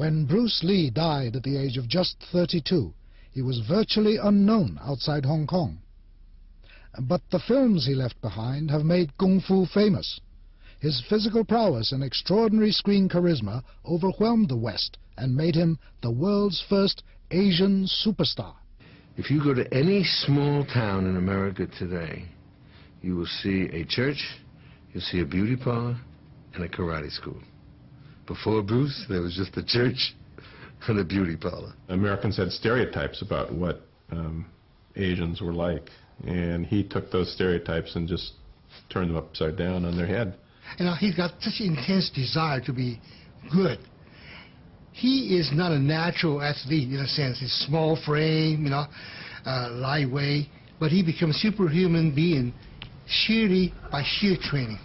When Bruce Lee died at the age of just 32, he was virtually unknown outside Hong Kong. But the films he left behind have made Kung Fu famous. His physical prowess and extraordinary screen charisma overwhelmed the West and made him the world's first Asian superstar. If you go to any small town in America today, you will see a church, you'll see a beauty parlor, and a karate school. Before Bruce, there was just a church and a beauty parlor. Americans had stereotypes about what Asians were like, and he took those stereotypes and just turned them upside down on their head. You know, he's got such intense desire to be good. He is not a natural athlete in a sense. He's small frame, you know, lightweight, but he becomes a superhuman being sheerly by sheer training.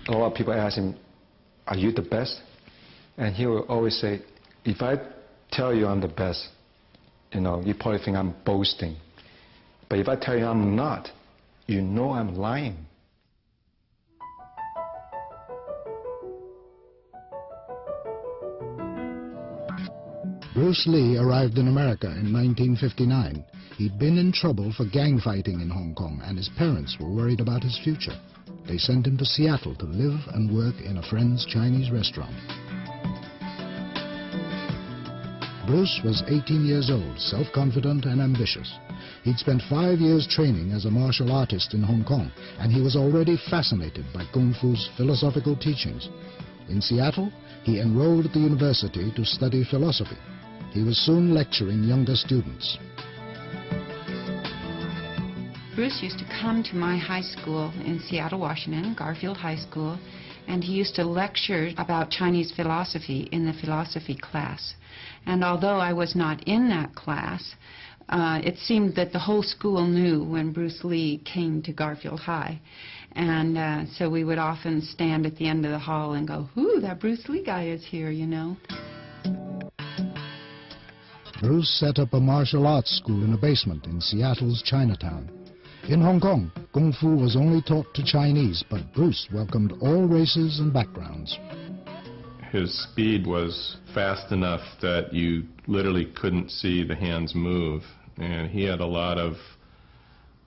A lot of people ask him, are you the best? And he will always say, if I tell you I'm the best, you know, you probably think I'm boasting. But if I tell you I'm not, you know I'm lying. Bruce Lee arrived in America in 1959. He'd been in trouble for gang fighting in Hong Kong, and his parents were worried about his future. They sent him to Seattle to live and work in a friend's Chinese restaurant. Bruce was 18 years old, self-confident and ambitious. He'd spent 5 years training as a martial artist in Hong Kong, and he was already fascinated by Kung Fu's philosophical teachings. In Seattle, he enrolled at the university to study philosophy. He was soon lecturing younger students. Bruce used to come to my high school in Seattle, Washington, Garfield High School, and he used to lecture about Chinese philosophy in the philosophy class. And although I was not in that class, it seemed that the whole school knew when Bruce Lee came to Garfield High. And so we would often stand at the end of the hall and go, ooh, that Bruce Lee guy is here, you know. Bruce set up a martial arts school in a basement in Seattle's Chinatown. In Hong Kong, Kung Fu was only taught to Chinese, but Bruce welcomed all races and backgrounds. His speed was fast enough that you literally couldn't see the hands move, and he had a lot of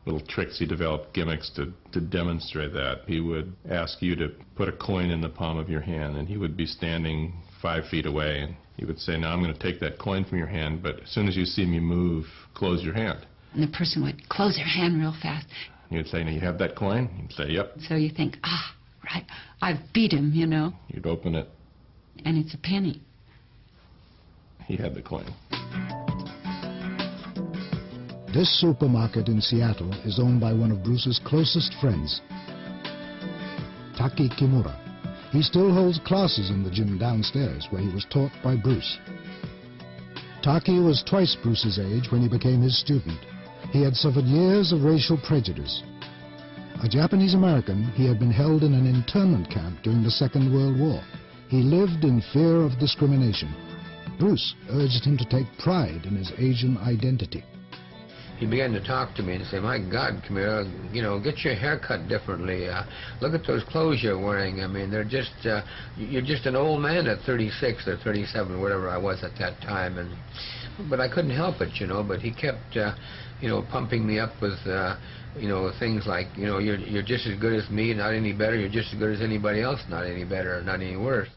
little tricks he developed, gimmicks to demonstrate that. He would ask you to put a coin in the palm of your hand, and he would be standing 5 feet away, and he would say, now I'm going to take that coin from your hand, but as soon as you see me move, close your hand. And the person would close their hand real fast. He would say, now you have that coin? He'd say, yep. So you think, ah, right, I've beat him, you know. You'd open it. And it's a penny. He had the coin. This supermarket in Seattle is owned by one of Bruce's closest friends, Taki Kimura. He still holds classes in the gym downstairs where he was taught by Bruce. Taki was twice Bruce's age when he became his student. He had suffered years of racial prejudice. A Japanese American, he had been held in an internment camp during the Second World War. He lived in fear of discrimination. Bruce urged him to take pride in his Asian identity. He began to talk to me and say, my God, Camilla, you know, get your hair cut differently. Look at those clothes you're wearing. I mean, they're just, you're just an old man at 36 or 37, whatever I was at that time. But I couldn't help it, you know, but he kept, you know, pumping me up with, you know, things like, you know, you're just as good as me, not any better. You're just as good as anybody else, not any better, not any worse.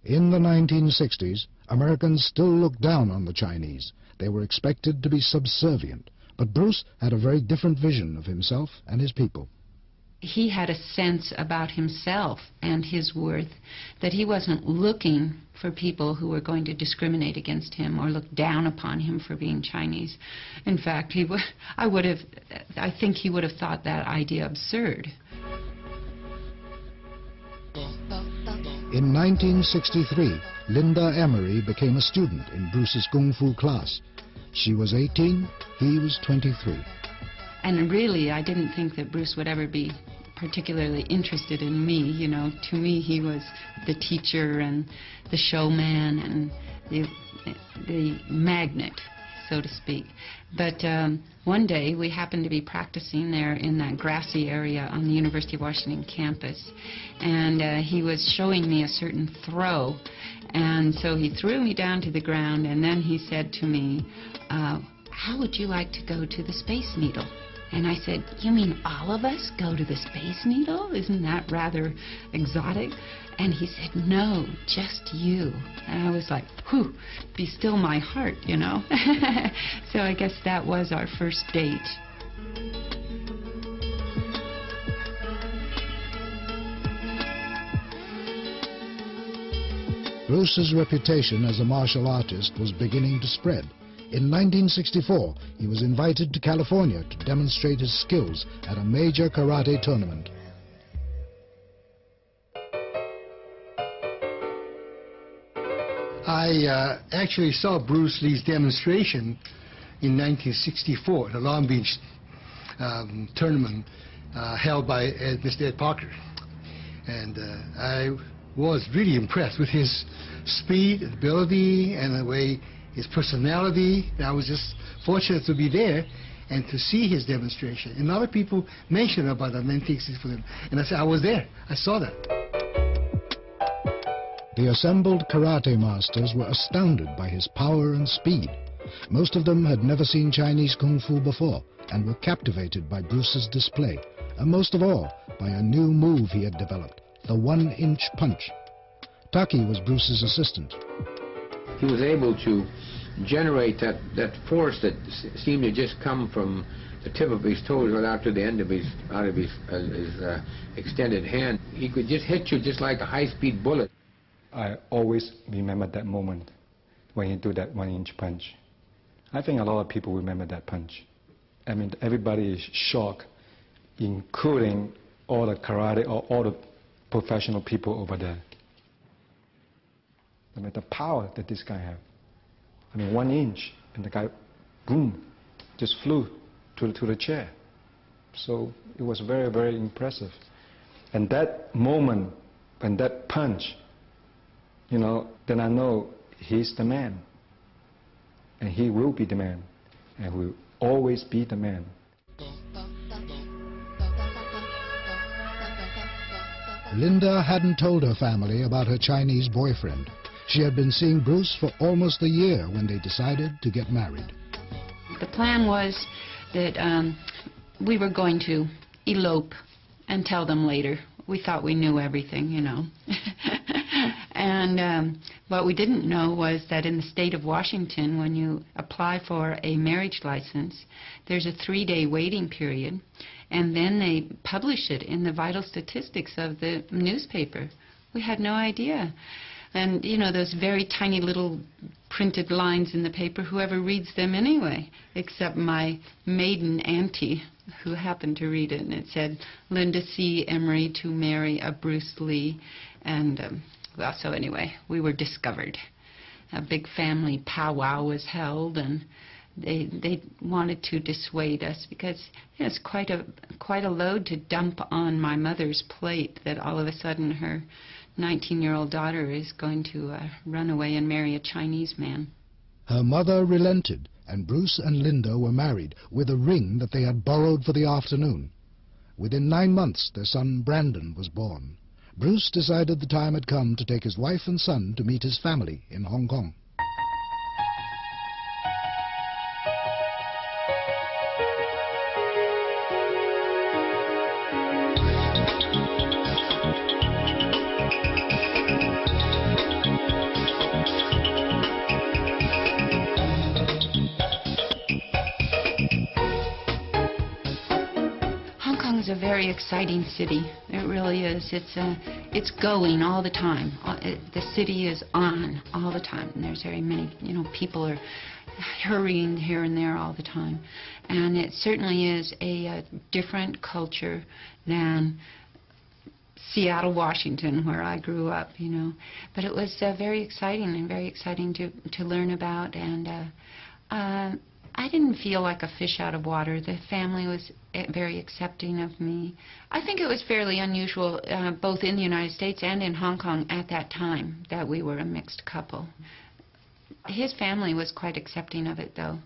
In the 1960s, Americans still looked down on the Chinese. They were expected to be subservient. But Bruce had a very different vision of himself and his people. He had a sense about himself and his worth, that he wasn't looking for people who were going to discriminate against him or look down upon him for being Chinese. In fact, I think he would have thought that idea absurd. In 1963, Linda Emery became a student in Bruce's Kung Fu class. She was 18, he was 23. And really, I didn't think that Bruce would ever be particularly interested in me. You know, to me, he was the teacher and the showman and the magnet. so to speak. But one day we happened to be practicing there in that grassy area on the University of Washington campus, and he was showing me a certain throw, and so he threw me down to the ground, and then he said to me, how would you like to go to the Space Needle? And I said, you mean all of us go to the Space Needle? Isn't that rather exotic? And he said, no, just you. And I was like, whew, be still my heart, you know. So I guess that was our first date. Bruce's reputation as a martial artist was beginning to spread. In 1964, he was invited to California to demonstrate his skills at a major karate tournament. I actually saw Bruce Lee's demonstration in 1964 at the Long Beach tournament held by Mr. Ed Parker. And I was really impressed with his speed, ability, and the way his personality. I was just fortunate to be there and to see his demonstration. And a lot of people mentioned about the 1964 for them. And I said, I was there. I saw that. The assembled karate masters were astounded by his power and speed. Most of them had never seen Chinese kung fu before and were captivated by Bruce's display, and most of all by a new move he had developed, the 1-inch punch. Taki was Bruce's assistant. He was able to generate that force that seemed to just come from the tip of his toes right out to the end of his extended hand. He could just hit you just like a high-speed bullet. I always remember that moment when he did that 1-inch punch. I think a lot of people remember that punch. I mean, everybody is shocked, including all the karate or all the professional people over there. I mean, the power that this guy had. I mean, 1 inch, and the guy, boom, just flew to the chair. So it was very, very impressive. And that moment, and that punch, you know, then I know he's the man. And he will be the man. And will always be the man. Linda hadn't told her family about her Chinese boyfriend. She had been seeing Bruce for almost a year when they decided to get married. The plan was that we were going to elope and tell them later. We thought we knew everything, you know. And what we didn't know was that in the state of Washington, when you apply for a marriage license, there's a 3-day waiting period, and then they publish it in the vital statistics of the newspaper. We had no idea. And, you know, those very tiny little printed lines in the paper, whoever reads them anyway, except my maiden auntie, who happened to read it. And it said, Linda C. Emery to marry a Bruce Lee. And, well, so anyway, we were discovered. A big family powwow was held, and they wanted to dissuade us because, you know, it's quite a load to dump on my mother's plate that all of a sudden her 19-year-old daughter is going to run away and marry a Chinese man. Her mother relented, and Bruce and Linda were married with a ring that they had borrowed for the afternoon. Within 9 months, their son Brandon was born. Bruce decided the time had come to take his wife and son to meet his family in Hong Kong. A very exciting city. It really is. It's going all the time. The city is on all the time. And there's very many, you know, people are hurrying here and there all the time. And it certainly is a different culture than Seattle, Washington, where I grew up, you know. But it was very exciting and very exciting to learn about. And I didn't feel like a fish out of water. The family was very accepting of me. I think it was fairly unusual, both in the United States and in Hong Kong at that time, that we were a mixed couple. His family was quite accepting of it, though.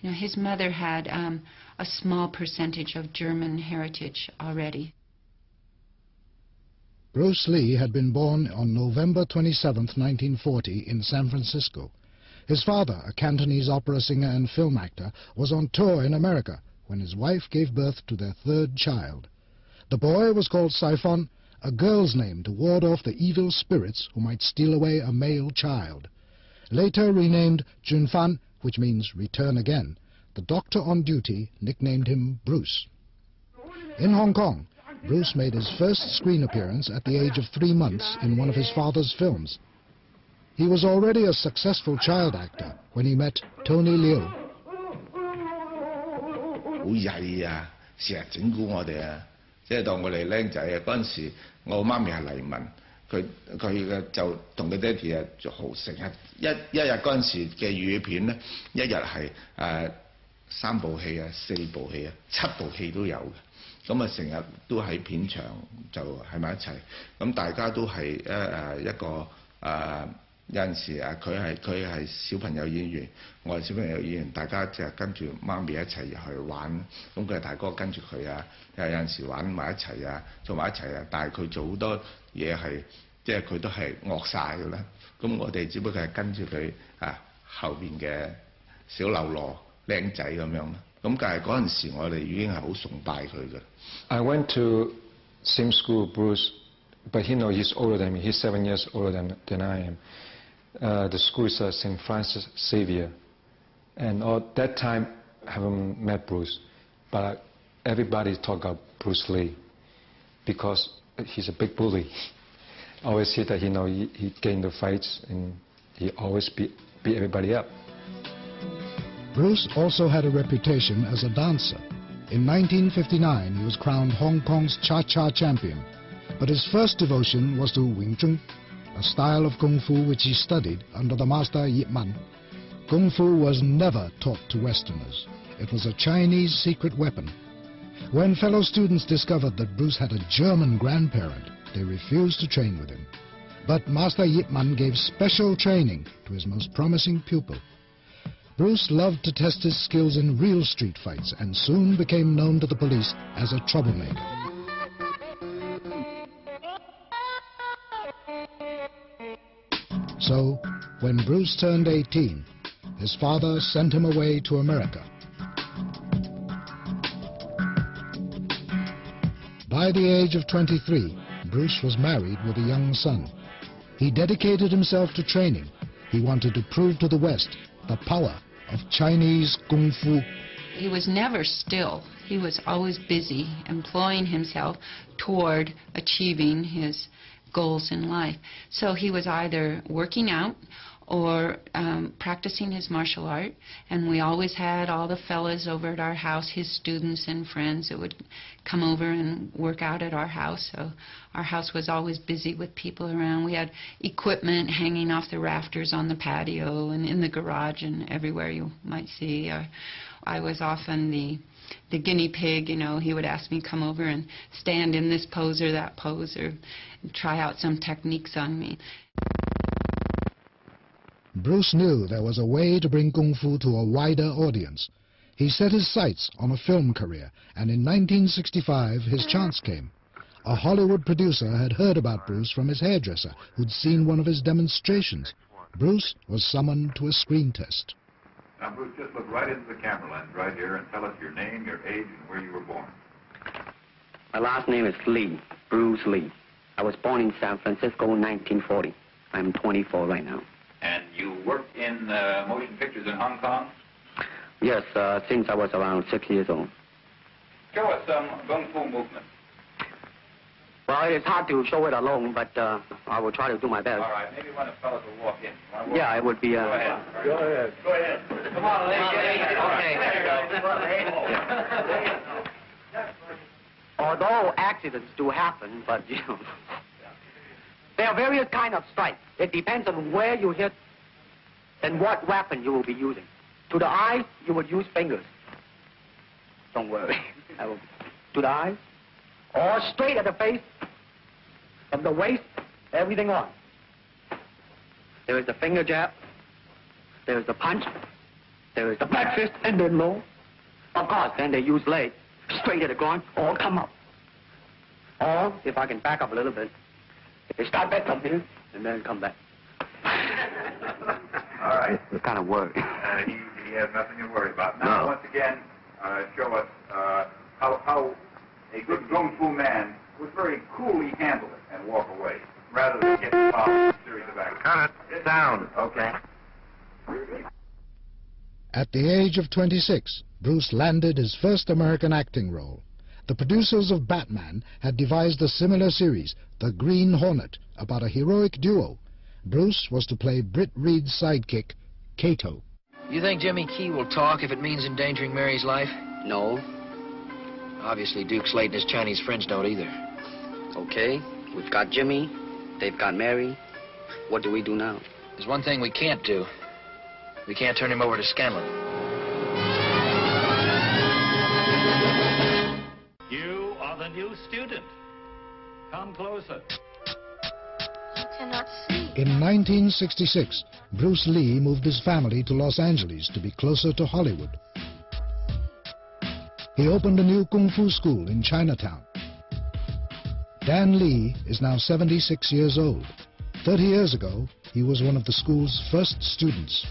You know, his mother had a small percentage of German heritage already. Bruce Lee had been born on November 27, 1940, in San Francisco. His father, a Cantonese opera singer and film actor, was on tour in America when his wife gave birth to their third child. The boy was called Siphon, a girl's name to ward off the evil spirits who might steal away a male child. Later renamed Junfan, which means return again, the doctor on duty nicknamed him Bruce. In Hong Kong, Bruce made his first screen appearance at the age of 3 months in one of his father's films. He was already a successful child actor when he met Tony Liu. 好曳啊，成日整蠱我哋啊，即係當我哋僆仔啊。嗰陣時，我媽咪係黎文，佢就同佢爹哋啊，就好成日一日嗰陣時嘅粵語片咧，一日係3部戲啊、4部戲啊、7部戲都有嘅。咁啊，成日都喺片場就喺埋一齊。咁大家都係一個有陣時佢係小朋友演員，我係小朋友演員，大家就跟住媽咪一齊去玩。咁佢係大哥跟住佢啊，有陣時玩埋一齊啊，做埋一齊啊。但係佢做好多嘢係即係佢都係惡晒㗎啦。咁我哋只不過係跟住佢後邊嘅小流羅靚仔咁樣啦。咁但係嗰陣時我哋已經係好崇拜佢嘅。I went to same school with Bruce, but he's older than me. He's 7 years older than I am. The school is St. Francis Xavier, and at that time I haven't met Bruce, but everybody talk about Bruce Lee because he's a big bully. I always see that he get into fights and he always beat everybody up. Bruce also had a reputation as a dancer. In 1959, he was crowned Hong Kong's Cha-Cha champion, but his first devotion was to Wing Chun, a style of Kung Fu which he studied under the master Yip Man. Kung Fu was never taught to Westerners. It was a Chinese secret weapon. When fellow students discovered that Bruce had a German grandparent, they refused to train with him. But Master Yip Man gave special training to his most promising pupil. Bruce loved to test his skills in real street fights and soon became known to the police as a troublemaker. So, when Bruce turned 18, his father sent him away to America. By the age of 23, Bruce was married with a young son. He dedicated himself to training. He wanted to prove to the West the power of Chinese Kung Fu. He was never still. He was always busy, employing himself toward achieving his goals in life. So he was either working out or practicing his martial art, and we always had all the fellas over at our house, his students and friends that would come over and work out at our house. So our house was always busy with people around. We had equipment hanging off the rafters on the patio and in the garage and everywhere you might see. I was often the guinea pig. He would ask me to come over and stand in this pose or that pose or try out some techniques on me. Bruce knew there was a way to bring Kung Fu to a wider audience. He set his sights on a film career, and in 1965 his chance came. A Hollywood producer had heard about Bruce from his hairdresser, who'd seen one of his demonstrations. Bruce was summoned to a screen test. Now, Bruce, just look right into the camera lens right here and tell us your name, your age, and where you were born. My last name is Lee, Bruce Lee. I was born in San Francisco in 1940. I'm 24 right now. And you worked in motion pictures in Hong Kong? Yes, since I was around 6 years old. Show us some Kung Fu movement. Well, it's hard to show it alone, but I will try to do my best. All right, maybe one of the fellows will walk in. Yeah, it would be... Go ahead. Go ahead. Go ahead. Come on, lady. Okay. There you go. Although accidents do happen, but, there are various kinds of strikes. It depends on where you hit and what weapon you will be using. To the eyes, you would use fingers. Don't worry. To the eyes. Or straight at the face, from the waist, everything on. There is the finger jab, there's the punch, there is the back fist, and then low. Of course, then they use leg, straight at the groin, or come up. Or, if I can back up a little bit, they start back from here, and then come back. All right. It's kind of worry. He has nothing to worry about. Now, once again, show us how a good Kung Fu man would very coolly handle it and walk away, rather than get involved in a series of actions. Cut it. Down. Okay. At the age of 26, Bruce landed his first American acting role. The producers of Batman had devised a similar series, The Green Hornet, about a heroic duo. Bruce was to play Britt Reed's sidekick, Kato. You think Jimmy Key will talk if it means endangering Mary's life? No. Obviously, Duke Slade and his Chinese friends don't either. Okay. We've got Jimmy. They've got Mary. What do we do now? There's one thing we can't do. We can't turn him over to Scanlon. You are the new student. Come closer. You cannot see. In 1966, Bruce Lee moved his family to Los Angeles to be closer to Hollywood. He opened a new Kung Fu school in Chinatown. Dan Lee is now 76 years old. 30 years ago, he was one of the school's first students.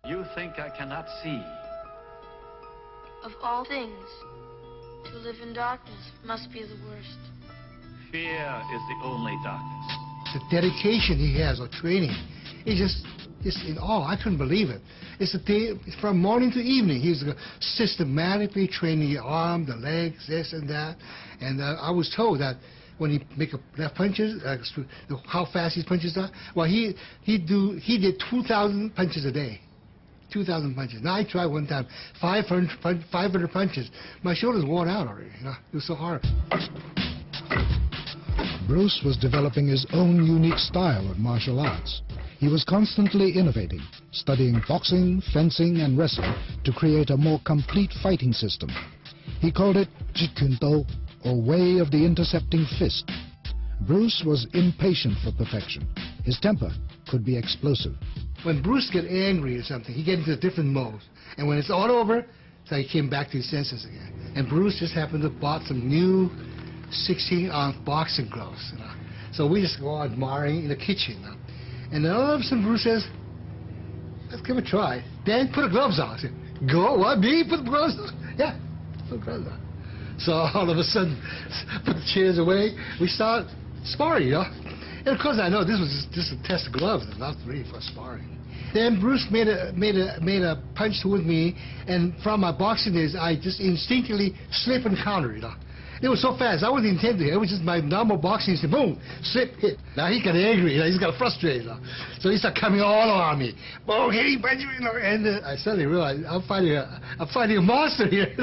You think I cannot see? Of all things, to live in darkness must be the worst. Fear is the only darkness. The dedication he has or training is just in awe. I couldn't believe it. It's a day from morning to evening. He's systematically training the arm, the legs, this and that. And I was told that when he make left punches, how fast his punches are. Well, he did 2,000 punches a day. 2,000 punches. Now I tried one time, 500 punches. My shoulders worn out already. You know, it was so hard. Bruce was developing his own unique style of martial arts. He was constantly innovating, studying boxing, fencing, and wrestling to create a more complete fighting system. He called it Jeet Kune Do, or way of the intercepting fist. Bruce was impatient for perfection. His temper could be explosive. When Bruce get angry or something, he gets into different modes. And when it's all over, so he came back to his senses again. And Bruce just happened to bought some new 16-ounce boxing gloves. You know? So we just go on admiring in the kitchen. You know? And then all of a sudden Bruce says, let's give it a try. Dan, put the gloves on. I said, go, what, me? Put the gloves on? Yeah, put the gloves on. So all of a sudden, put the chairs away. We start sparring, you know. And of course I know this was just a test of gloves, not really for sparring. Then Bruce made a punch toward me, and from my boxing days, I just instinctively slip and counter, you know. It was so fast, I wasn't intending it. It was just my normal boxing. He said, boom, slip, hit. Now he got angry, you know, he's got frustrated, you know. So he started coming all around me. Boom, hitting, punch, you know. And I suddenly realized I'm fighting a monster here.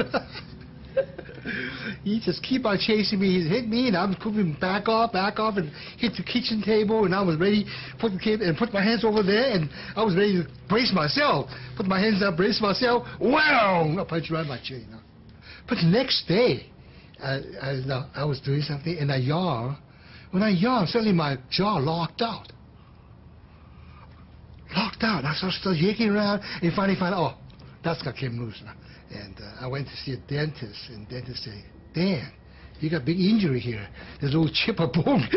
He just keep on chasing me. He hit me, and I was moving back off, and hit the kitchen table, and I was ready to put my hands over there, and I was ready to brace myself. Put my hands up, brace myself. Wow! I punched right in my chin. You know? But the next day, I was doing something, and I yawned. When I yawned, suddenly my jaw locked out. Locked out. I started yanking around, and finally found out, oh, that's what came loose now. And I went to see a dentist, and the dentist said, Dan, you got a big injury here. There's a little chip or bone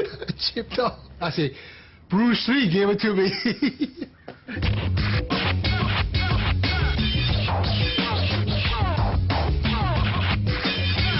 chipped off. I said, Bruce Lee gave it to me.